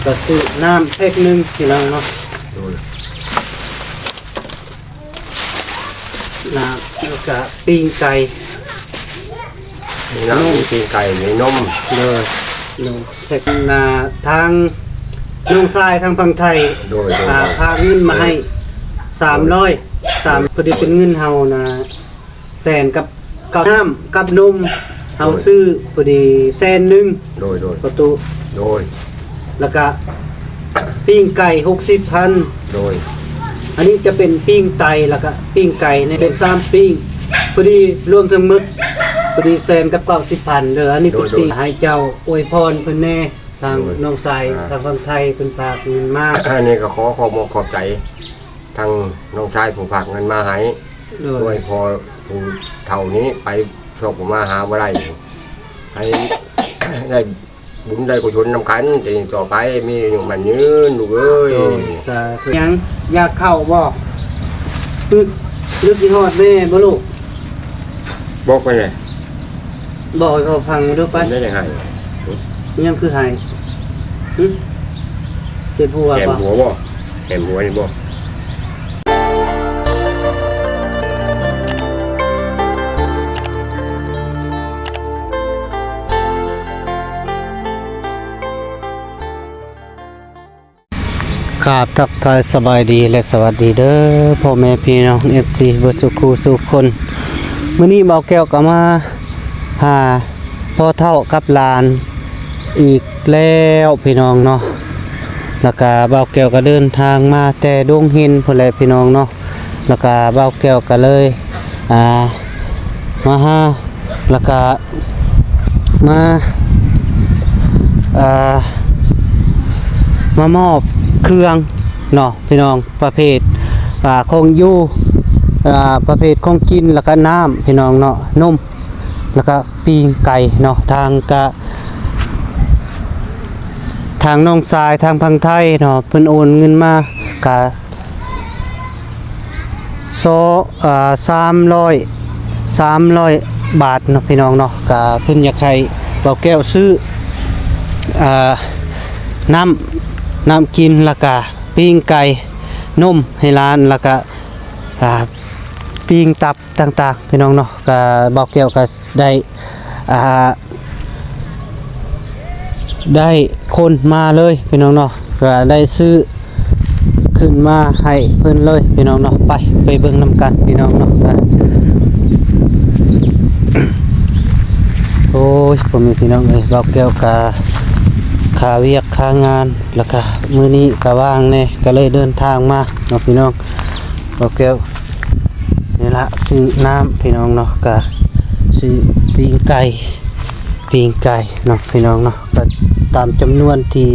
ก็ซื้อน้ำแพ็คนึงพี่น้องเนาะน้ำแล้วก็ปิ้งไก่มีน้ำมีปิ้งไก่มีนมเลยแพ็คนาทางน้องชายทางฝั่งไทยพาเงินมาให้300พอดีเป็นเงินเฮานะแสนกับน้ำกับนมเฮาซื้อพอดีแสนนึงโดยประตูโดยแล้วก็ปิ้งไก่60,000โดยอันนี้จะเป็นปิ้งไตแล้วก็ปิ้งไก่เนี่ยเป็น3ปิ้งพอดีรวมทั้งหมดพอดีแสนกับ90,000เด้ออันนี้เป็นปิ้งให้เจ้าอวยพรเพิ่นแน่ทางน้องชายทางฝั่งไทยเพิ่นฝากเงินมาอันนี้ก็ขอขอบใจทางน้องชายผู้ฝากเงินมาให้ด้วยพอผู้เท่านี้ไปโชคผมมาหาบ่ได้ให้ได้บุญได้กุศลนำกันจะต่อไปมีอยู่มันยืนลูกเอ้ยสาธุยังอยากเข้าบ่ลึกที่ฮอดแม่บ่ลูกบอกไปเลยบอกให้เขาฟังดูไปได้ยังไงยังคือให้เจ็บหัวบ่แหมหัวบ่แหมหัวนี่บ่ครับทักทายสบายดีและสวัสดีเด้อพ่อแม่พี่น้อง FC เบิดสุขสุขคนมื้อนี้เบาแก้วก็มาหาพ่อเฒ่ากับหลานอีกแล้วพี่น้องเนาะแล้วก็เบาแก้วก็เดินทางมาแต่ดงหินพุ่นแหละพี่น้องเนาะแล้วก็เบาแก้วก็เลยมาหาแล้วก็มามอบเครื่องเนาะพี่น้องประเภทของอยู่ประเภทของกินแล้วก็น้ำพี่น้องเนาะนมแล้วก็ปิ้งไก่เนาะทางน้องทรายทางพังไทยเนาะเพิ่นโอนเงินมากะ300 บาทเนาะพี่น้องเนาะกะเพิ่นอยากให้เบาแก้วซื้อน้ำกินแล้วก็ปิ้งไก่นมให้ร้านแล้วก็ปิ้งตับต่างๆพี่น้องเนาะก็บอกเกี่ยวกับได้คนมาเลยพี่น้องเนาะก็ได้ซื้อขึ้นมาให้เพิ่นเลยพี่น้องเนาะไปเบิ่งนำกันพี่น้องเนาะโอ้ยผมมีพี่น้องเลยบอกเกี่ยวกับค่าเวียกค่างานแล้วก็มื้อนี้ก็ว่างแน่ก็เลยเดินทางมาเนาะพี่น้องบอกแก้วนี่ละซื้อน้ำพี่น้องเนาะก็ซื้อปิ้งไก่เนาะพี่น้องเนาะก็ตามจำนวนที่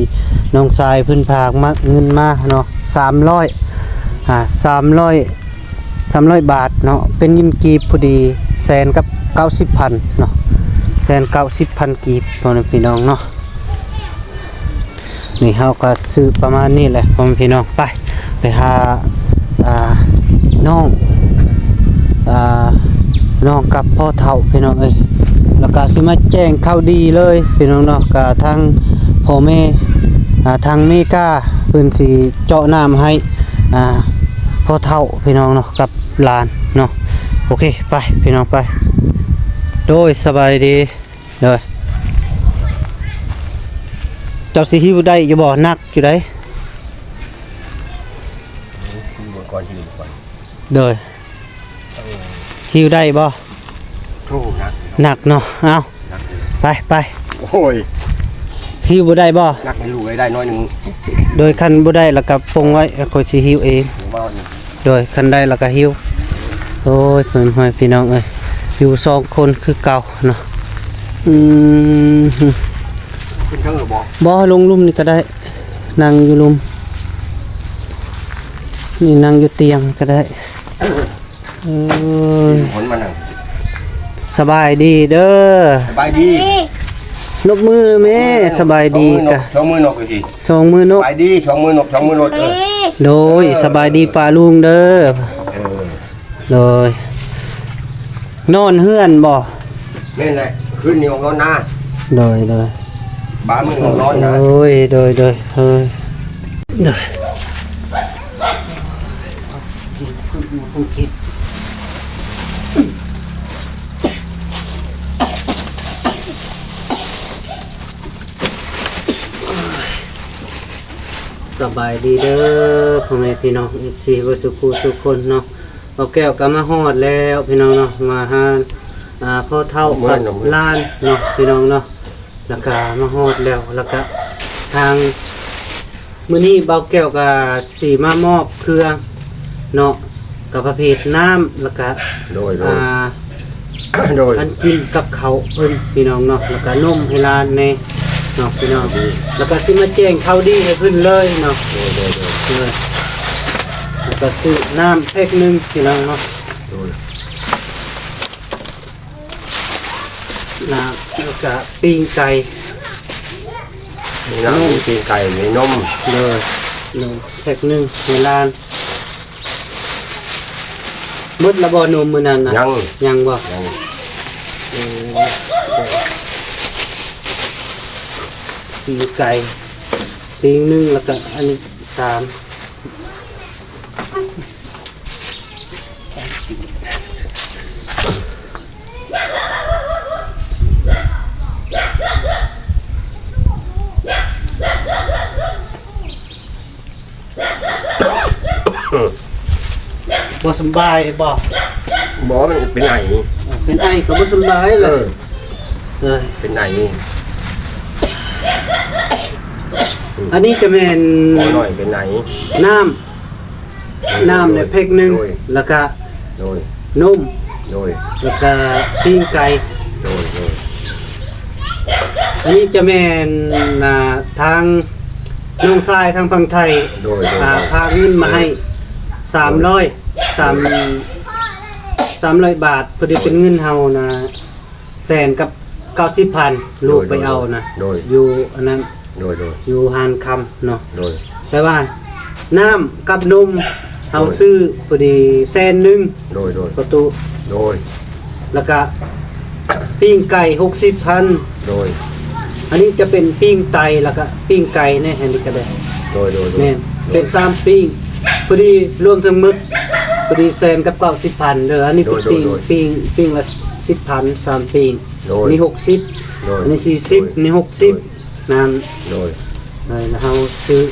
น้องชายเพิ่นพากมาเงินมาเนาะ300 บาทเนาะเป็นเงินกีบพอดีแสนกับ90,000เนาะ190,000กีบพี่น้องเนาะนี่เฮาก็ซื้อประมาณนี้แหละพ่อพี่น้องไปหาน้องกับพ่อเฒ่าพี่น้องเอ้ยแล้วก็สิมาแจ้งข่าวดีเลยพี่น้องเนาะก็ทางพ่อแม่ทางเมกาเพิ่นสิเจาะน้ำให้พ่อเฒ่าพี่น้องเนาะกับหลานเนาะโอเคไปพี่น้องไปโดยสบายดีเลยเจ้าสิหิวได้อยู่บ่นักอยู่ได้เด้อหิวได้บ่หนักเนาะเอาไปโอ้ยหิวบ่ได้บ่นักให้ลูกได้น้อยนึงโดยคันบ่ได้แล้วก็ปรุงไว้ค่อยสิหิวเองโดยคันได้แล้วก็หิวโอ้ยเพิ่นห้อยพี่น้องเอ้ยอยู่2คนคือเก่าเนาะบ่ลงลุ่มนี่ก็ได้นั่งอยู่ลุ่มนี่นั่งอยู่เตียงก็ได้สบายดีเด้อสบายดีนกมือแม่สบายดีกะ2 มือนกอีก2 มือนกสบายดี2 มือนก2 มือนกโดยสบายดีป้าลุงเด้อโดยนอนเฮือนบ่แม่นแหละคืนนี้ออกนอนนาโดย บ้านมึงของนอนนะ โอ้ยโดยโดยเฮ้ยโดยสบายดีเด้อพ่อแม่พี่น้องFCบ่สุขสุขคนเนาะเอาแก้วก็มาฮอดแล้วพี่น้องเนาะมาหาพ่อเฒ่ากับหล้านเนาะพี่น้องเนาะแล้วก็มาฮอดแล้วก็ทางมื้อนี้เบาแก้วก็สิมามอบเครื่องเนาะกับประเภทน้ำแล้วก็ โดย โดย อันกินกับเขาวเพิ่นพี่น้องเนาะแล้วก็นมให้หลานแน่เนาะพี่น้องแล้วก็สิมาแจ้งข่าวดีให้เพิ่นเลยเนาะ โดย แล้วก็ซื้อน้ำแพ็คหนึงพี่น้องเนาะ โดย แล้วก็ปิ้งไก่ มีน้ำมีตีนไก่มีนม เลยนมแพ็คหนึงให้หลานหมดละบ่นมมื้อนั้นน่ะ ยังบ่ ยัง ปิ้งไก่ปิ้งหนึงแล้วก็อันนี้สาม บ่สำบายบ่ บ่มันเป็นไหน เป็นไอก็บ่สำบายเลยเออ เป็นไหน อันนี้จะเป็น ขอหน่อยเป็นไหน น้ำในเพกหนึงแล้วก็ โดย นม โดย แล้วก็ปิ้งไก่ โดย อันนี้จะเป็นทางน้องชายทางฝั่งไทย โดย พาเงินมาให้300 บาทพอดีเป็นเงินเฮานะแสนกับ90,000ลูกไปเอานะ โดย อยู่อันนั้น โดย อยู่หานคำเนาะ โดย แต่ว่าน้ำกับนมเอาซื้อพอดีแสนหนึง โดย ประตู โดย แล้วก็ปิ้งไก่ 60,000 โดย อันนี้จะเป็นปิ้งไตแล้วก็ปิ้งไก่แน่อันนี้ก็ได้ โดย แน่เป็น3ปิ้งพอดีรวมทั้งหมดพอดีแสนกับ90,000เด้ออันนี้เป็นปิ้งละ10,000 3ปิ้งนี่60 โดย อันนี้40นี่60นั่น โดย แล้วเฮาซื้อ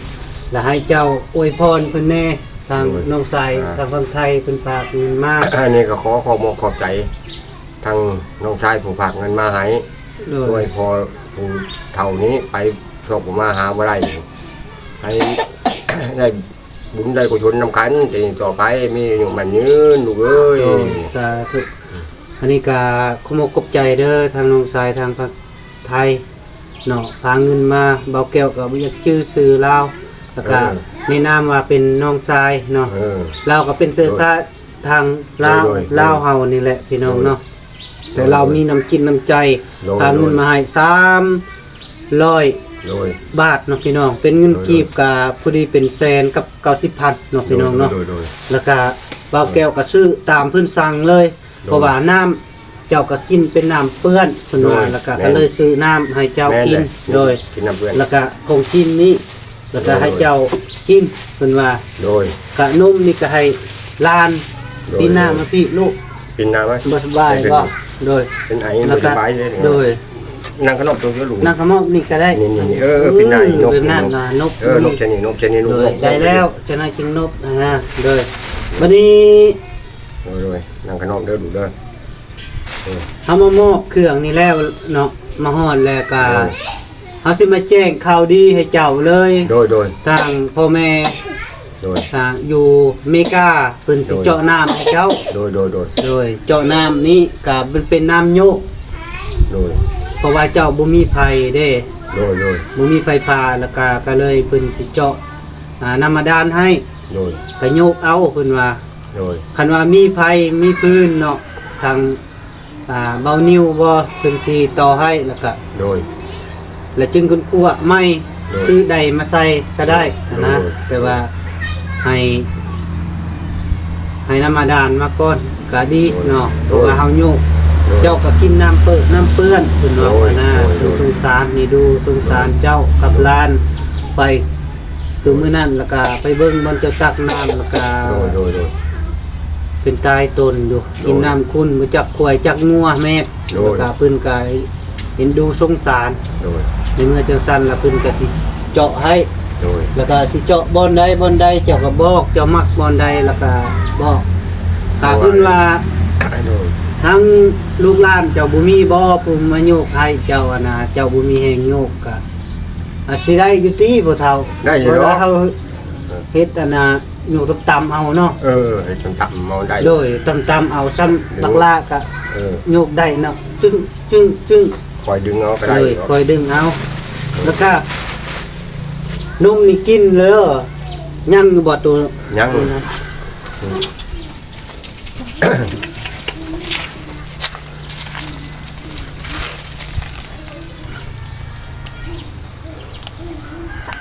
แล้วให้เจ้าอวยพรเพิ่นแน่ทางน้องชายทางฝั่งไทยเพิ่นฝากเงินมา อันนี้ก็ขอขอบใจทางน้องชายผู้ฝากเงินมาให้ ด้วยพอผู้เท่านี้ไปชอบผมมาหาบ่ได้ให้ ได้บุญได้กุศลนำกันจะต่อไปมีอยู่มันยืนลูกเอ้ย สาธุอันนี้ก็ขโมกกบใจเด้อทางน้องชายทางฝั่งไทยเนาะพาเงินมาเบาแก้วก็บ่อยากชื่อชื่อลาวแล้วก็ในนามว่าเป็นน้องชายเนาะ ลาวก็เป็นเสื้อชาติทางลาวเฮานี่แหละพี่น้องเนาะแต่เรามีน้ำกินน้ำใจพาเงินมาให้300 บาทเนาะพี่น้องเป็นเงินกีบกับพอดีเป็นแสนกับ90,000เนาะพี่น้องเนาะแล้วก็เบาแก้วก็ซื้อตามเพิ่นสั่งเลยเพราะว่าน้ำเจ้าก็กินเป็นน้ำเปื้อนเพิ่นว่าแล้วก็เลยซื้อน้ำให้เจ้ากินโดย กินน้ำเพื่อน แล้วก็ของกินนี้แล้วก็ให้เจ้ากินเพิ่นว่า โดย กะนมนี่ก็ให้หลานปีหน้ามาพี่ลูก กินน้ำไหม บ่สบายก็โดย เป็นไอ้ แล้ว ส ก็ บายเลย โดย นั่งขนมตัวเยอะหลู นั่งขมอกนี่ก็ได้ นี่เป็นไอ้นก เป็นนั่นน่ะนก นกชนิดนกชนิดน โด ก ยได้แล้วจะนายกินนกนะโดยวันนี้ โดยนั่งขนมเด้อหลูเด้อ เฮามามอบเครื่องนี่แล้วเนาะมาฮอดแล้วก็เฮาสิมาแจ้งข่าวดีให้เจ้าเลย โดย ทางพ่อแม่ โดย อยู่อเมริกาเพิ่นสิเจาะน้ำให้เจ้า โดย โดยเจาะน้ำนี้ก็เป็นน้ำโยก โดย เพราะว่าเจ้าบ่มีไผเด้ โดย บ่มีไผพาแล้วก็เลยเพิ่นสิเจาะน้ำบาดาลให้ โดย ก็โยกเอาเพิ่นว่า โดย คันว่ามีไผมีพื้นเนาะทางเบานิ้วบ่เพิ่นสิต่อให้แล้วก็ โดย แล้วจึงคุณครูไม่ซื้อใดมาใส่ก็ได้นะแต่ว่าให้น้ำบาดาลมาก่อนก็ดีเนาะเพราะว่าเฮาโยก เจ้าก็กินน้ำเปิดน้ำเปื้อนคุณว่านะสงสารนี่ดูสงสารเจ้ากับหลานไปคือมื้อนั้นแล้วก็ไปเบิ่งมันจะตักน้ำแล้วก็เป็นตายตนอยู่กินน้ำคุณบ่จักขวยจักงัวแม่แล้วก็เพิ่นก็เห็นดูสงสารในเมื่อจังซั่นแล้วเพิ่นก็สิเจาะให้แล้วก็สิเจาะบ่อนใดเจ้าก็บอกเจ้ามักบ่อนใดแล้วก็บอกก็เพิ่นว่าทั้งลูกหลานเจ้าบ่มีบ่ผู้มาโยกให้เจ้าอะนะเจ้าบ่มีแฮงโยกก็อาจสิได้อยู่ติบ่เฒ่าได้อยู่เนาะเฮาเฮ็ดอันน่ะโยกต่ำๆเอาเนาะให้ต่ำๆเอาได้โดยต่ำๆเอาซ้ำบักลาก็โยกได้เนาะจึงคอยดึงเอาก็ได้คอยดึงเอาแล้วก็นมนี่กินเลยยังอยู่บ่ตัวยัง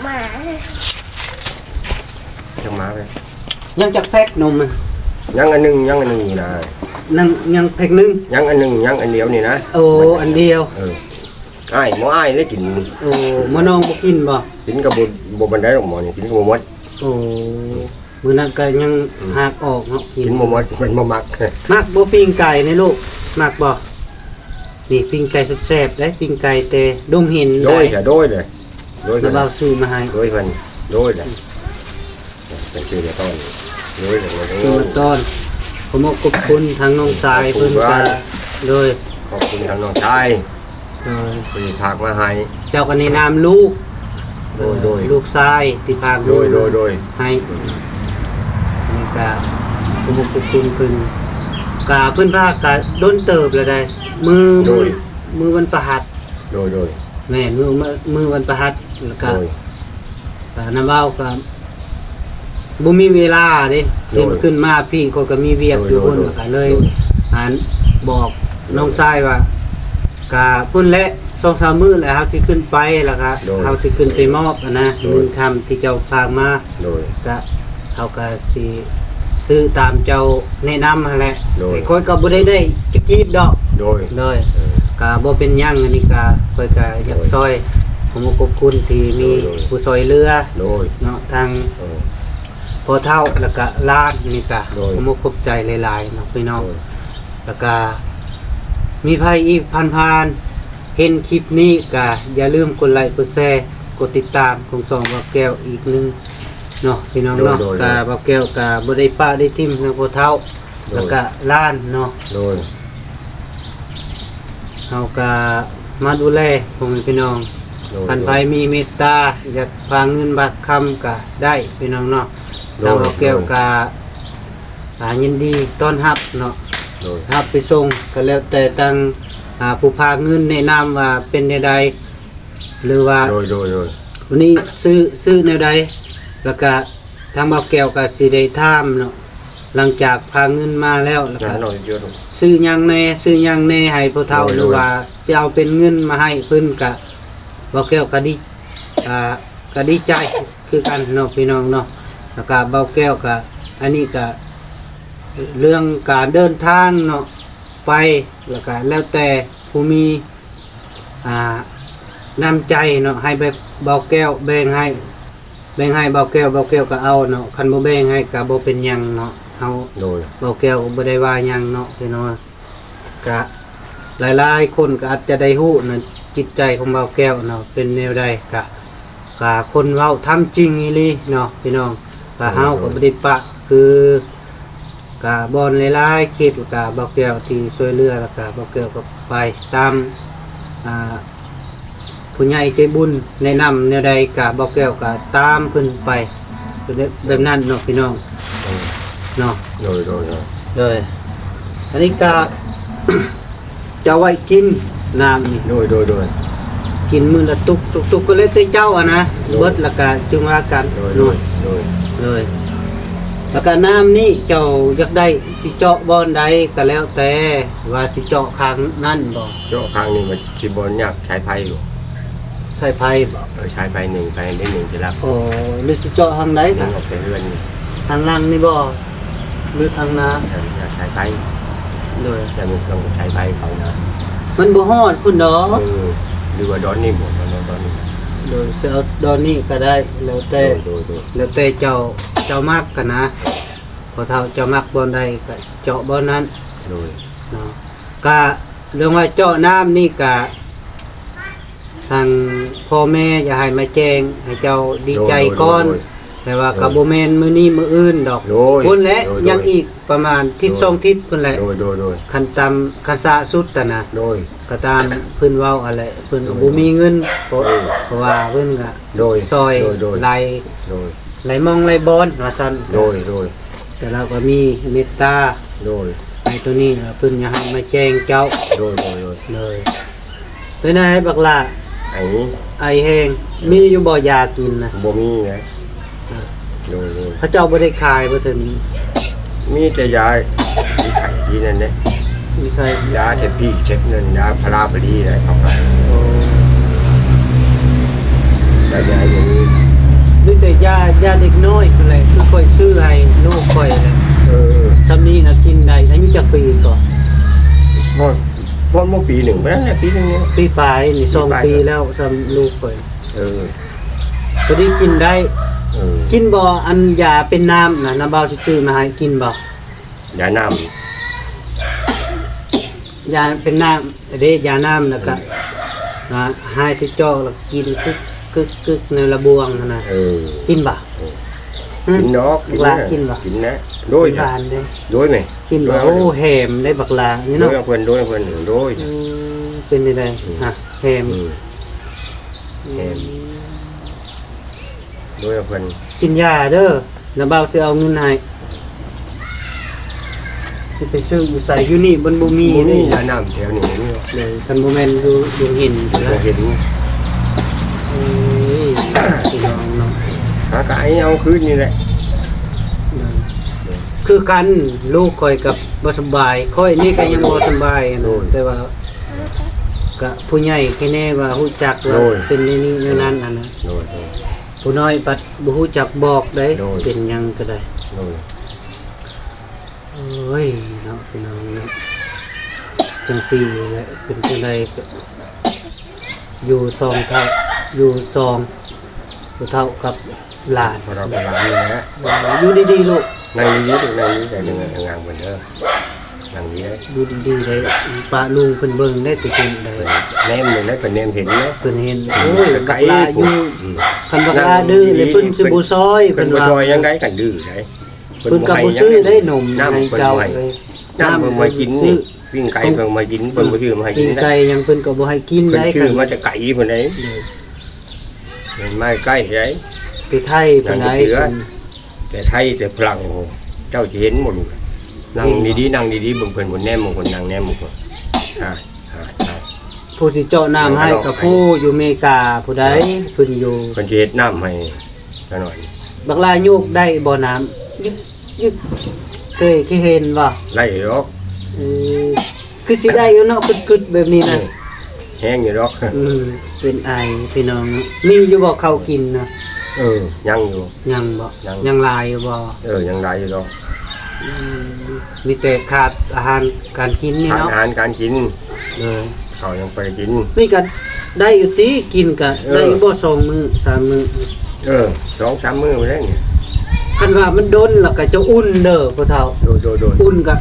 มาจังมาเลยยังจักแพ็กนมยังอันนึงอยู่นะยังแพ็กนึงยังอันนึงยังอันเดียวนี่นะโอ้อันเดียวอ้ายหมออ้ายได้กินโอ้มื้อน้องบ่กินบ่กินก็บ่บันไดหรอกหมอนี่กินก็บ่หมดโอ้มื้อนั้นก็ยังหักออกเนาะกินบ่หมดมันบ่มักบ่ปิ้งไก่นี่ลูกมักบ่นี่ปิ้งไก่แซ่บๆได้ปิ้งไก่แต่ดมหินได้โดยเลยแล้วบ่ซื้อมาให้โดยเพิ่นโดยเลยเป็นชื่อเดี๋ยวต้นโดยเลยต้นขอบคุณทางน้องสายเพิ่นก็โดยขอบคุณทางน้องชายที่พากมาให้เจ้าก็แนะนำลูกโดยลูกชายที่พากโดยให้นี่ก็ขอบคุณเพิ่นก็เพิ่นพากก็โดนเติบแล้วได้มือวันประหัสโดยแม่มือวันประหัสแล้วก็น้ำเว้าก็บ่มีเวลาเด้สิขึ้นมาพี่ก็มีเวียกอยู่พุ่นก็เลยบอกน้องชายว่าก็พุ่นและ2-3 มื้อแล้วเฮาสิขึ้นไปแล้วก็เฮาสิขึ้นไปมอบนะมื้อค่ำที่เจ้าพากมาก็เฮาก็สิซื้อตามเจ้าแนะนำนั่นแหละแต่ค่อยก็บ่ได้จักจีบดอกโดยก็บ่เป็นหยังอันนี้ก็ค่อยก็อยากซอยผมขอบคุณที่มีผู้ซอยเรือเนาะทางพอเท่าแล้วก็ลาดนี่ก็ผมขอบใจหลายๆเนาะพี่น้องแล้วก็มีไผอีกผ่านเห็นคลิปนี้ก็อย่าลืมกดไลค์กดแชร์กดติดตามของสองบ่าวแก้วอีกนึงเนาะพี่น้องเนาะก็บ่าวแก้วก็บ่ได้ป้าได้ทิ่มทางพอเท่าแล้วก็ลาดเนาะเฮาก็มาดูแลของพี่น้องท่านไผมีเมตตาอยากฝากเงินบาทคำก็ได้พี่น้องเนาะทางบ่าวแก้วก็ยินดีต้อนรับเนาะรับไปส่งก็แล้วแต่ทางผู้พาเงินแนะนำว่าเป็นแนวใดหรือว่าวันนี้ซื้อแนวใดแล้วก็ทางบ่าวแก้วก็สิได้ถามเนาะหลังจากพาเงินมาแล้วแล้วก็ซื้อหยังแน่ให้ผู้เฒ่าหรือว่าจะเอาเป็นเงินมาให้เพิ่นก็บ่าวแก้วก็ดีใจคือกันเนาะพี่น้องเนาะแล้วก็บ่าวแก้วก็อันนี้ก็เรื่องการเดินทางเนาะไปแล้วก็แล้วแต่ผู้มีน้ำใจเนาะให้แบบเบาแก้วแบ่งให้เบาแก้วก็เอาเนาะคันบ่แบ่งให้ก็บ่เป็นหยังเนาะเฮาเบาแก้วบ่ได้ว่าหยังเนาะพี่น้องก็หลายๆคนก็อาจจะได้ฮู้นะจิตใจของเบาแก้วเนาะเป็นแนวใดก็คนเว้าทำจริงอีหลีเนาะพี่น้องก็เฮาก็บ่ได้ปะคือกะบอลหลายๆคิดกะบ่าวแก้วที่ช่วยเหลือแล้วก็บ่าวแก้วก็ไปตามผู้ใหญ่ใจบุญแนะนำแนวใดกะบ่าวแก้วก็ตามเพิ่นไปแบบนั้นเนาะพี่น้องเนาะโดยอันนี้ก็จะไว้กินน้ำนี่โดยกินมื้อละตุกก็เลยแต่เจ้านะเบิดแล้วก็จึงว่ากันโดยแล้วก็น้ำนี่เจ้าอยากได้สิเจาะบอนใดก็แล้วแต่ว่าสิเจาะข้างนั่นบ่เจาะข้างนี้มันสิบ่ยากใช้ไผอยู่ใช้ไผบ่ใช้ไผ1ไผได้1สิล่ะโอ้หรือสิเจาะทางใดซะออกไปเรือนนี่ทางล่างนี่บ่หรือทางน้าใช้ไผ เลย แต่มันต้องใช้ไฟเขานะ มันบ่ฮอดพุ่นดอก หรือว่าดอนนี่บ่ดอนนี่ โดยสิเอาดอนนี้ก็ได้แล้วแต่ โดย แล้วแต่เจ้ามักกันนะพอเท่าเจ้ามักบ่อนใดก็เจาะบ่อนนั้น โดย เนาะก็เรื่องว่าเจาะน้ำนี่ก็ทางพ่อแม่อย่าให้มาแจ้งให้เจ้าดีใจก่อนแต่ว่าก็บ่แม่นมื้อนี้มื้ออื่นดอกพุ่นแหละยังอีกประมาณทิศ2ทิศพุ่นแหละ โดย คันตามคันสะสุดแต่นะ โดย ก็ตามเพิ่นเว้าอะไรเพิ่นก็บ่มีเงินเพราะว่าเพิ่นก็ โดย ซอย โดย ไหล โดย ไหลมองไหลบอนว่าซั่น โดย แต่เราก็มีเมตตา โดย ในตัวนี้เพิ่นอยากให้มาแจ้งเจ้า โดย เลยเป็นไงบักล่ะ ไอ้นี้ ไอแห้งมีอยู่บ่ยากินนะ บ่มีนะโดย พระเจ้าบ่ได้ขายบ่เท่านี้ มีแต่ยาที่ไข่ที่นั่นเนี่ย มีใคร ยาเช็ดพี่เช็ดเงินยาพาราบดีอะไรเขาขาย โอ้ แต่ยาอย่างนี้ มีแต่ยาเด็กน้อยนั่นแหละคือค่อยซื้อให้ลูกค่อยแหละ ทำนี้นะกินได้อายุจักปีก่อน พอเมื่อปีหนึ่งไปแล้วเนี่ยปีหนึ่งเนี่ย ปีปลายนี่2 ปีแล้วสำลูกค่อย พอดีกินได้ กินบ่อันยาเป็นน้ำนะน้ำเบาซื้อมาให้กินบ่ ยาน้ ยาเป็นน้ำเด้ยาน้ำแล้วก็หายสิจอกแล้วกินกึกในระบวงนั่นน่ะ ำ กินบ่ กินนอก บักลากินบ่ กินนะโดย ทานเด้ โดยไหม กินบ่โอ้แหมได้บักลานี่ โด เนาะ ยเพื่อนโดยเป็นได้ได้ฮะแหม โดยเพื่อน กินยาเด้อน้ำเบาสิเอาเงินให้สิไปซื้ออยู่ใส่อยู่นี่บนบ่มี นี่ นี่ ยาน้ำแถวนี้นี่ เลยคันบ่แม่นอยู่หิน เราเห็น เอ้ยพี่น้องเนาะ หากายเอาคืนนี่แหละ คือกันลูกข่อยกับบ่สบายข่อยนี่ก็ยังบ่สบายนะแต่ว่าก็ผู้ใหญ่แค่แน่ว่าฮู้จักว่าเป็นนี่นั่นอันนั้น โดย ผู้น้อยปัดบ่ฮู้จักบอกได้เป็นหยังก็ได้ โดย โอ้ยเนาะพี่น้องเนาะจังซี่แหละเป็นจังไดก็อยู่ซองเท่าอยู่ซองเท่ากับหลาน พอเราไปร้านนี่นะ อยู่ดีๆลูก นั่งนี้ดูนั่งนี้แต่หนึ่งงานเหมือนเดิมนั่งนี้ได้ อยู่ดีๆได้ป้าลุงเพิ่นเบิ่งได้ตุเป็นได้ แนมหนึ่งได้เป็นแนมเห็นเนาะ เพิ่นเห็นโอ้ยบั ไก่ กลาอยู่คันบักลาดื้อเลยเพิ่นสิบ่ซอย เป็ เพิ่ น น บ่ ว่า ซอยยังได้กันดื้อได้ เพิ่นก็บ่ซื้อได้นม น้ำ ให้ เพิ่น เจ้า ให้ เลย น้ำเพิ่นมากิน ซื้อ วิ่งไก่เพิ่นมากินเพิ่นบ่ซื้อมาให้ กิ กิ น นได้ ไก่ยังเพิ่นก็บ่ให้กิน เพิ่น ได้ ชื่อมาจากไก่เพิ่นได้ เลย เห็นไม้ใกล้ได้ ไปไทยเพิ่นได้ แต่ไทยแต่พลังเจ้าจะเห็นหมดนั่งดีๆนั่งดีๆเบิ่งเพิ่นบ่แนมบางคนนั่งแนมบางคนอ่า ผู้ที่เจาะน้ำให้กับผู้อยู่อเมริกาผู้ใดเพิ่นอยู่ เพิ่นสิเฮ็ดน้ำให้ซะหน่อย บักลาโยกได้บ่น้ำยึกเคยเห็นบ่ ไล่ดอก เออคือสิได้อยู่เนาะกึดๆแบบนี้นะ แห้งอยู่ดอก เป็นไอพี่น้องมีอยู่บ่ข้าวกินนะ ยังอยู่ ยังบ่ ยัง ยังลายอยู่บ่ ยังได้อยู่ดอก มีแต่ขาดอาหารการกินนี่ อา เนาะ หารการกิน เลย เขายังไปกิน นี่ก็ได้อยู่ติกินก็ได้อยู่บ่2มื้อ3มื้อ 2-3 มื้อไปแล้วนี่ คันว่ามันดนแล้วก็จะอุ่นเด้อพ่อเฒ่า โดย อุ่นก็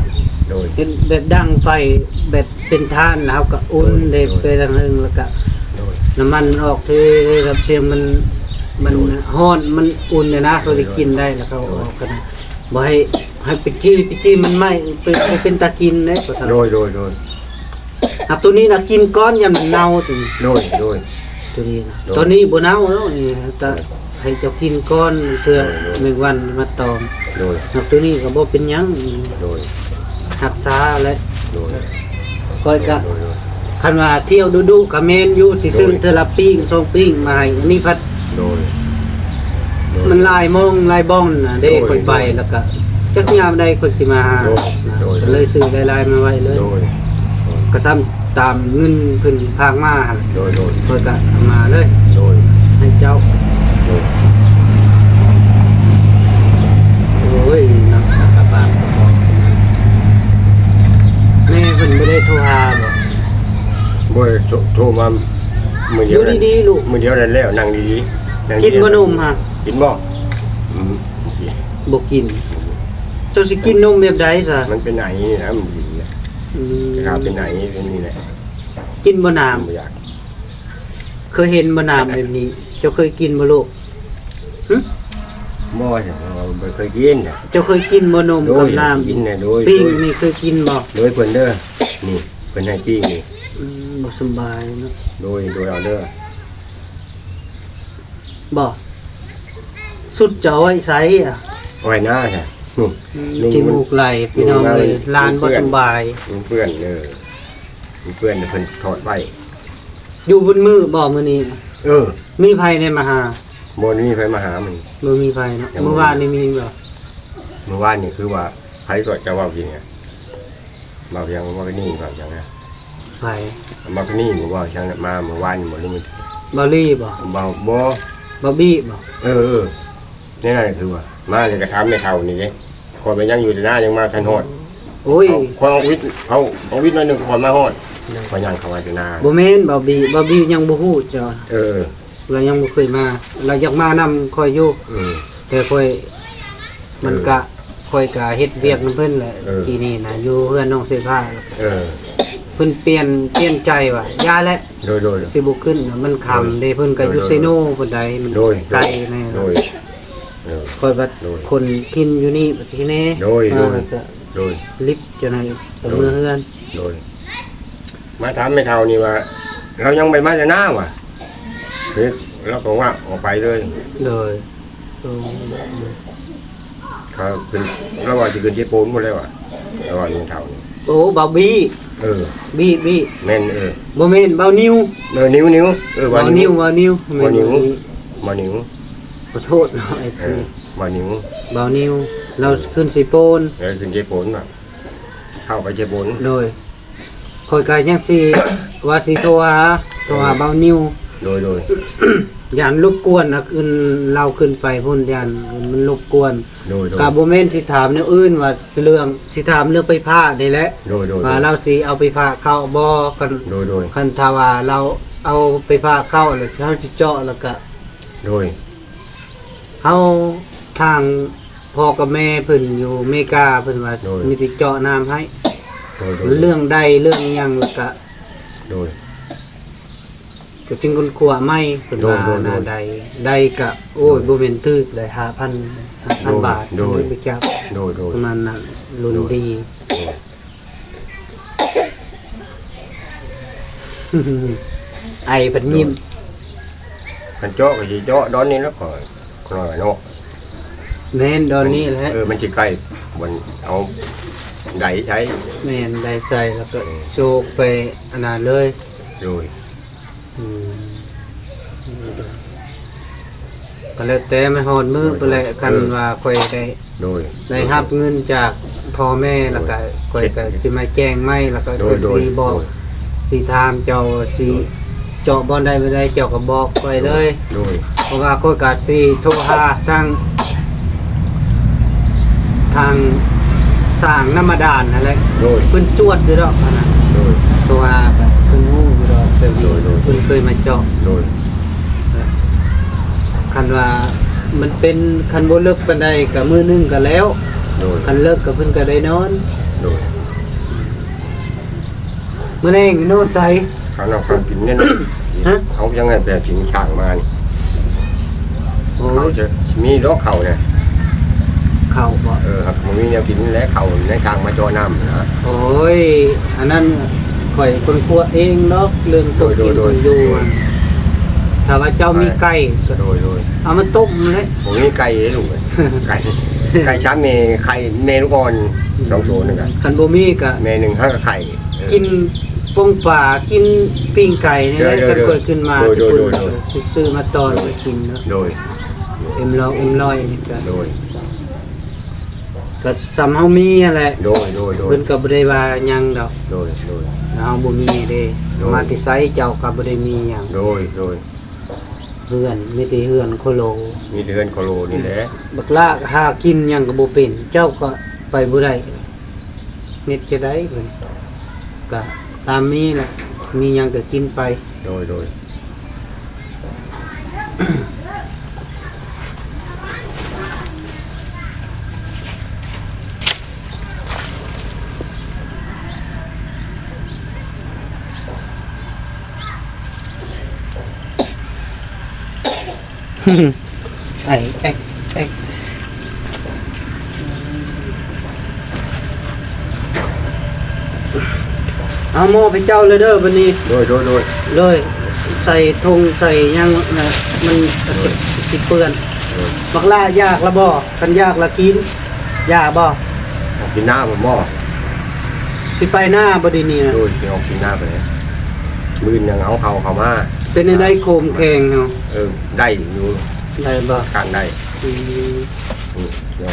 โดย เป็นแบบดังไฟแบบเป็นท่านแล้วก็อุ่นได้ไปทางนึงแล้วก็ โดย น้ำมันออกที่ระเบียงมันฮ้อนมันอุ่นเนี่ยนะเราได้กินได้แล้วก็ออกกันบ่ให้ไปจี้มันไหม้เป็นตากินได้พ่อเฒ่า โดย ครับตัวนี้นะกินก้อนยำเน่าตัว โดย ตัวนี้นะตัวนี้บ่เน่าแล้วนี่แต่ให้เจ้ากินก้อนเพื่อแมงวันมาตอม โดย ครับตัวนี้ก็บ่เป็นหยัง โดย รักษาและ โดย ค่อยก็คันว่าเที่ยวดุๆก็แม่นอยู่สิซื้อเทอละปิ้ง2ปิ้งมาให้อันนี้พัด โดย มันลายมองลายบ้องน่ะเด้ค่อยไปแล้วก็จักยามใดค่อยสิมาหาก็เลยซื้อลายๆมาไว้เลย โดย ก็ซ้ำตามเงินเพิ่นพากมาหั่น โดย ค่อยก็เอามาเลย โดย ให้เจ้า โดย โอ้ยเนาะกระบาดกระบอกแม่ โทรมามือ อ เดียว ยู่ดีๆลูก มือเดียวนั่นแล้วนั่งดีๆนั่ง กิน ดีๆ บ่นมฮะ กินบ่อืม บ่กิน เจ้าสิกินนมแบบใดซะ มันเป็นไหนนะมันดีนะ อืม จะเอาเป็นไหนเป็นนี่แหละ กินบ่น้ ไม่อยาก ำเคยเห็นบ่น้ำแบบนี้ เจ้าเคยกินบ่ลูกหึ บ่ใช่เราไม่เคยกินน่ะ เจ้าเคยกินบ่นม โด กับ ย น้ กินน่ะโดย ำปิ้งนี่เคยกินบ่ โดยเพิ่นเด้อนี่เพิ่นให้ปิ้งนี่ บ่สำบายเนาะ โดยเอาเด้อ บ่สุดเจ้าไว้ไสอ่ะ เอาไว้หน้าใช่ลุง จมูกไหลพี่น้องเอ้ยลานบ่สำบาย ลุงเพื่อนลุงเพื่อนเพิ่นถอดไว้ อยู่บนมือบ่มื้อนี้ เออ มีไผได้มาหา บ่มีใครมาหามัน บ่มีไผเนาะเมื่อวานนี่มีบ่ เมื่อวานนี่คือว่าใครก็จะเว้ากินไงมาเพียงว่านี่ก่อนจังนะ ไผ มาก็นี่บ่ว่าจังมาเมื่อวานนี่บ่รู้มัน บอลี่บ่ บ่บ่ บอบบี้บ่ เออนี่นั่นคือว่ามาเลยกระทำไม่เท่านี่เด้คนไปยังอยู่ในหน้ายังมาทันฮอด โอ้ย คนเอาวิทย์เอาวิทย์หน่อยหนึงคนมาฮอดคนยังเข้ามาในหน้า บ่แม่นบอบบี้ยังบ่ฮู้จ้ะ เออ เรายังบ่เคยมาเราอยากมานำค่อยอยู่ อืม แต่ค่อยมันก็ค่อยก็เฮ็ดเวียกนำเพิ่นแหละ เออ ทีนี้นะอยู่เพื่อนน้องเสื้อผ้า เออ เพิ่นเปลี่ยนใจว่าย่าแล้ว โดย สิบ่ขึ้นน่ะมันค่ำเด้เพิ่นก็อยู่เซโนเพิ่นใดมัน โดย ไกลแน่ โดยเออ ค่อยว่า โดย คนกินอยู่นี่ประเทศนี้ โดย ก็ โดย ลิฟต์จังได๋มือเฮือน โดยมาถามไม่เท่านี่ว่า เรายังไม่มาจะหน้าว่ะเฮ้ยเราก็ว่าออกไปเลย เลยโอ้ เขาเป็นเราว่าจะขึ้นเจปูนหมดแล้วอ่ะเราว่ายังเท่านี่ โอ้บาวบี้ เออ บี้ แม่นเออ บ่แม่นบาวนิว นิ้วเออ บ่นิ้วบ่นิ้ว บ่นิ้วบ่นิ้ว ขอโทษเนาะไอ้ เอ สิ อบ่นิ้ว บ่าวนิ้วเราขึ้นสิโปน แล้วขึ้นเจปูนอ่ะเข้าไปเจปูน โดยคอยกายยังสิ ว่าสิโทรหาบ่าวนิ้ว โดย ย่านรบกวนนะขึ้นเราขึ้นไปพุ่นย่านมันรบกวน โดย ก็บ่แม่นสิถามแนวอื่นว่าเรื่องสิถามเรื่องไปพานี่แหละ โดย ว่าเราสิเอาไปพาเข้าบ่กัน โดย คันถ้าว่าเราเอาไปพาเข้าแล้วเฮาสิเจาะแล้วก็ โดย เฮาทางพ่อกับแม่เพิ่นอยู่อเมริกาเพิ่นว่ามีติเจาะน้ำให้ เรื่องใดเรื่องหยังแล้วก็ โดย ก็จึงคนขัวไม่เพิ่นว่านาใดก็โอ้ยบ่แม่นตึกได้5,000 บาทไปจับ โดย ประมาณนั้นรุ่นดี ไอเพิ่นยิ้ม คันเจาะก็สิเจาะดอนนี้แล้วก่อนหน่อยเนาะ แม่นดอนนี้แหละ มันสิใกล้บนเอาไดใช้ แม่นได้ใส่แล้วก็โจกไปอันนั้นเลย โดย อืมก็แล้วแต่มันหอดมือไปแหละกันว่าค่อยได้รับเงินจากพ่อแม่แล้วก็ค่อยก็สิมาแจ้งไม่แล้วก็ โดย สิบอกสิถามเจ้าสิเจาะบ่ได้บ่ได้เจ้าก็บอกไปเลย โดย เพราะว่าค่อยก็สิโทรหาทางสร้างน้ำมาดานนั่นแหละ โดย เพิ่นจวดอยู่ดอกอันนั้น โดย โทรหาไปเพิ่นฮู้อยู่ดอกแต่ว่า โดย เพิ่นเคยมาเจาะ โดย คันว่ามันเป็นคันบ่เลิกปานใดก็มื้อหนึงก็แล้ว โดย คันเลิกก็เพิ่นก็ได้นอน โดย มื้อแรงนอนใส เขาเอาเขากินเนี่ย ฮะ เขายังไงแปลถึงช่างมานี่ โอ้ เขา ย จะมีดอกเขาเนี่ย เข้าบ่ ครับมันมีแนวกินและเขาในทางมาจอน้ำนะ โอ้ยอันนั้นข่อยคนครัวเองเนาะเรื่องต้มกิน โดย อยู่ถ้าว่าเจ้ามีไก่ก็ โดย เอามาต้มเลย ผมมีไก่เลยลูกไก่ช้าเมไข่เมลูกอ่อน2 ตัวนึงกัน คันบ่มีก็ เมหนึ่งห้ากับไข่ กินปงป่ากินปิ้งไก่นี่แหละ โดย กันค่อยขึ้นมา โดย ที่ โดย สิซื้อมาตอนมากินเนาะ โดย เอ็มร้อยนี่ก็ โดย ก็สำเฮามีนั่นแหละ โดย เพิ่นก็บ่ได้ว่าหยังดอก โดย เฮาบ่มีเด้ โดย มาที่ไสเจ้าก็บ่ได้มีหยัง โดย เฮือนมีแต่เฮือนโคโล มีเดือนโคโลนี่แหละ บักลากหากินหยังก็บ่เป็นเจ้าก็ไปบ่ได้เน็ดจะได้เพิ่นก็ตามมีแหละ มีหยังก็กินไป โดย ไอ้เอ็กเอาหม้อไปเจ้าเลยเด้อบัดนี้ โดย เลยใส่ธงใส่หยังนะมันสิเปื้อนบักล่ายากละบ่คันยากละกินยากบ่ กินหน้าผมบ่ สิไปหน้าบ่ดีนี่นะ โดยสิออกกินหน้าไปเลยมือยังเอาเข้ามา เป็นได้โคมแข็งเฮา ได้อยู่ ได้บ่ การได้ อืม เดี๋ยว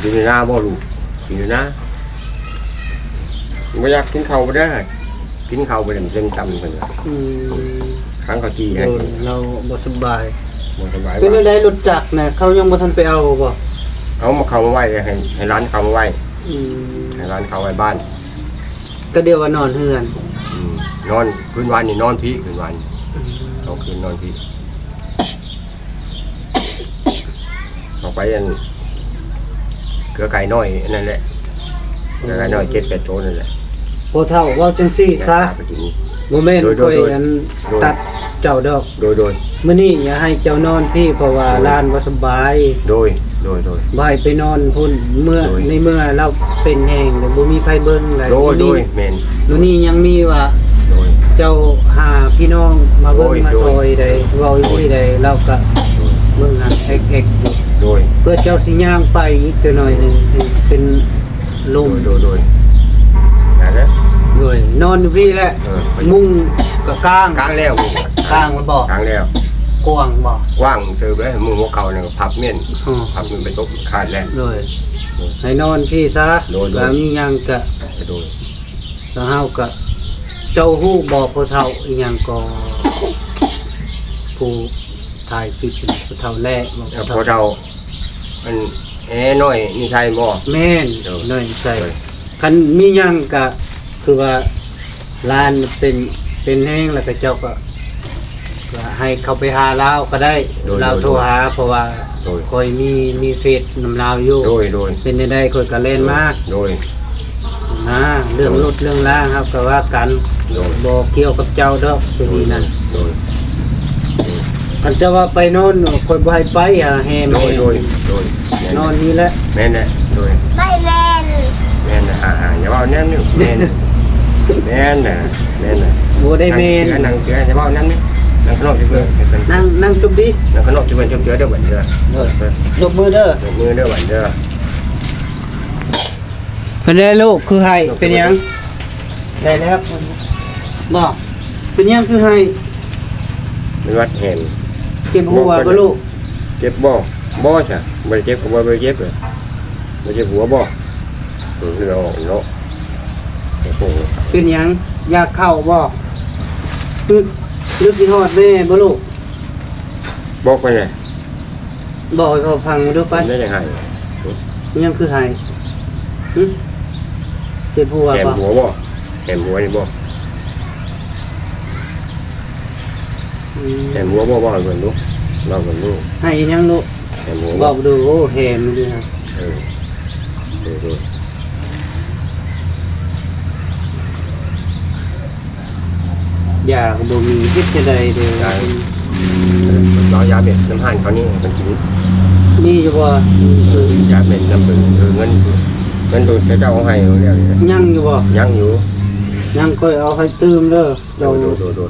กินหน้าบ่ลูกกินหน้าไม่อยากกินข้าวบ่ได้กินข้าวไปเต็มจำกัน อืม ครั้งเขาที่ให้ เราบ่สบาย บ่สบาย เป็นได้รถจักรน่ะเขายังบ่ทันไปเอาบ่ เอามาเข้ามาไว้ให้ร้านเข้ามาไว้ อืม ให้ร้านเข้าไว้บ้าน ก็เดียวว่านอนเฮือน นอนคืนวันนี่นอนพี่คืนวันเอาคืนนอนพี่เอาไปอันเกลือไก่น้อยนั่นแหละเกลือไก่น้อย7-8 โตนั่นแหละ พอเฒ่าเว้าจังซี่ซะ ไปกิน บ่แม่น โดย ค่อยอันตัดเจ้าดอก โดย มื้อนี้อย่าให้เจ้านอนพี่เพราะว่าลานบ่สบาย โดย บ่ให้ไปนอนพุ่นเมื่อ โดย ในเมื่อเราเป็นแห้งแล้วบ่มีไผเบิ่งหลาย โดย มื้อ แม่น มื้อนี้ยังมีว่า โดย เจ้าหาพี่น้องมาเบิ่ง โดย มาซอยใดเว้าอยู่ที่ใดเราก็เบิ่งหันเอ็กอยู่ โดย เพื่อเจ้าสิย่างไปอีกจักหน่อยหนึงให้เป็นลม โดยนั่นแหละ ด้วยนอนอยู่พี่แหละ มุ้งก็กลาง กลางแล้ว กลางมันบ่ กลางแล้ว กว้างบ่ กว้างเจอเลยมือหัวเข่าเนี่ยพับเม่น อือ พับมันไปตกขาดแล้ว ด้วยให้นอนพี่ซะ โดย แล้วมีหยังก็ โดย แล้วเฮาก็เจ้าฮู้บ่ผู้เฒ่าอีหยังก็ผู้ถ่ายคลิปเป็นผู้เฒ่าแลบ่ แล้ว ผู้ พอ เฒ่า เรามันน้อยนี่ใช่บ่ แม่น โดย น้อยใจคันมีหยังก็คือว่าร้านเป็นแห้งแล้วก็เจ้าก็ให้เขาไปหาลาวก็ได้ลาวโทรหาเพราะว่า โดย คอยมีเฟซนำลาวอยู่ โดย เป็นได้คอยก็เล่นมาก โดย นะเรื่องรถเรื่องล่างครับก็ว่ากัน โดย บ่เกี่ยวกับเจ้าดอกตัวนี้นั่น โดย คันจะว่าไปนอนคอยบ่ให้ไปแฮม โดยนอนนี่แหละ แม่นแหละโดย ไม่แมน แม่นนะอย่าว่าแน่นนี่แม่นแม่นนะ บ่ได้แม่น นั่งเจืออย่าว่านั่นนี่นั่งขนมเจือ นั่งจุบดิ นั่งขนมเจือเจือเด้อบัดเด้อย กมือเด้อ มือเด้อบัดเด้อ เป็นไงลูกคือให้เป็นหยังได้แล้วบ่เป็นหยังคือให้ มีวัดเห็น เก็บหัวบ่ลูก เจ็บบ่ใช่บ่ได้เจ็บก็บ่ได้เจ็บเลยบ่เจ็บหัวบ่เรือออกเนาะโอ้โห เป็นหยังอยากเข้าบ่ลึกสิฮอดแม่บ่ลูก บอกไปไง บอกให้เขาฟังดูไป ได้ยังไง ยังคือให้หึเจ็บหัว แกม บ่ หัวบ่แกมหัวนี่บ่ อืม แกมหัวบ่บ่เหมือนลูกเราเหมือนลูก ให้ยังลูก แกมหัว บอกดูโอ้แหมดูนะ เออเออ อยากบ่มีเฮ็ดจะได้เด้อ เรายาเบ็ดน้ำหั่นเขานี่มันกิน มีอยู่บ่ซื้อย าเบ็ดน้ำผึ้งเงินดูเจ้าเอาให้เรียก ยังอยู่บ่ ยังอยู่ ยังค่อยเอาให้ตื่มเด้อ โด เจ้า ด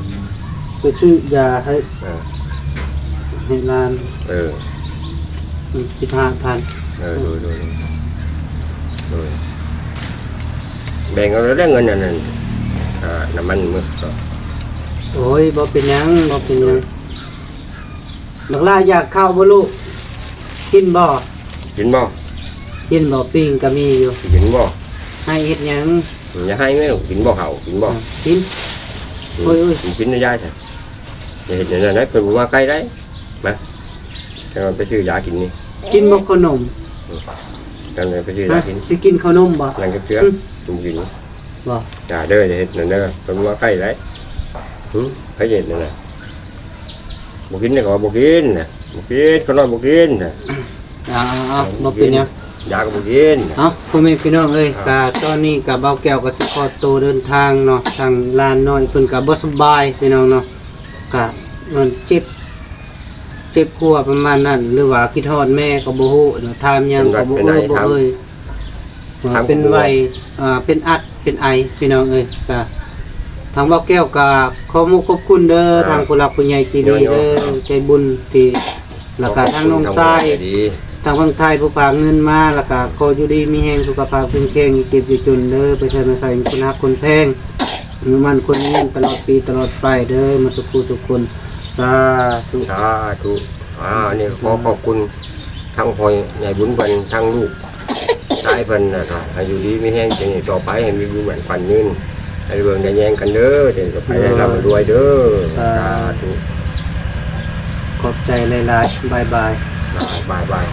ไปซื้อยาให้ร้าน เออ 15,000 โดยแบ่งเอาได้เงินนั่นน้ำมันมือก็ โอ้ยบ่เป็นหยังบ่เป็นหยังบักลาอยากข้าวบ่ลูกกินบ่ กินบ่ กินบ่ปิ้งก็มีอยู่ กินบ่ ให้เฮ็ดหยัง อย่าให้ไม่กินบ่เขากินบ่ กิน โอ้ย กินได้ยายแต่อย่าเห็นอย่างนั้นเพิ่นว่าใกล้ได้มาจะไปซื้อยากินนี่ กินบ่ขนม กันไปซื้อ ฮะ ยากิน สิกินขนมบ่ หลังจากเสือกิน บ่ อย่าเด้ออย่าเห็นนั่นเด้อเพิ่นว่าใกล้ได้ ให้เย็นนั่นแหละบุกินเนี่ยก็บุกินนะบุกินคนน้อยบุกินนะ เอาบ่เป็นหยัง ยาก็บุกิน เอาพ่อแม่พี่น้องเอ้ยกะตอนนี้กะเบาแก้วก็สิขอตัวเดินทางเนาะทางลานน้อยเพิ่นก็บ่สบายพี่น้องเนาะกะมันเจ็บหัวประมาณนั้นหรือว่าคิดฮอดแม่ก็บ่ฮู้เนาะถามหยังก็บ่เอ้ยเป็นไวเป็นอัดเป็นไอพี่น้องเอ้ยกะทางเบาแก้วก็ขอขอบคุณเด้อทางผู้หลักผู้ใหญ่ที่ดีเด้อใจบุญที่แล้วก็ทางน้องชาย ทางฝั่งไทยผู้ฝากเงินมาแล้วก็ขออยู่ดีมีแฮงสุขภาพแข็งแรงเก็บอยู่จนเด้อไปใช้มาใส่คนฮักคนแพงมือมันคนเงินตลอดปีตลอดไปเด้อมาสุขทุกคนสาธุ สาธุนี่ขอขอบคุณทั้งพ่อใหญ่บุญเพิ่นทั้งลูกชายเพิ่นนะครับให้อยู่ดีมีแห้งจังต่อไปให้มีบุญเหมือนปันยืนให้เบิ่งได้แย่งกันเด้อเดี๋ยวจะไปได้ร่ำรวยเด้อสาธุ ขอบใจหลายๆบายบาย บายบายบาย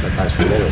บายบาย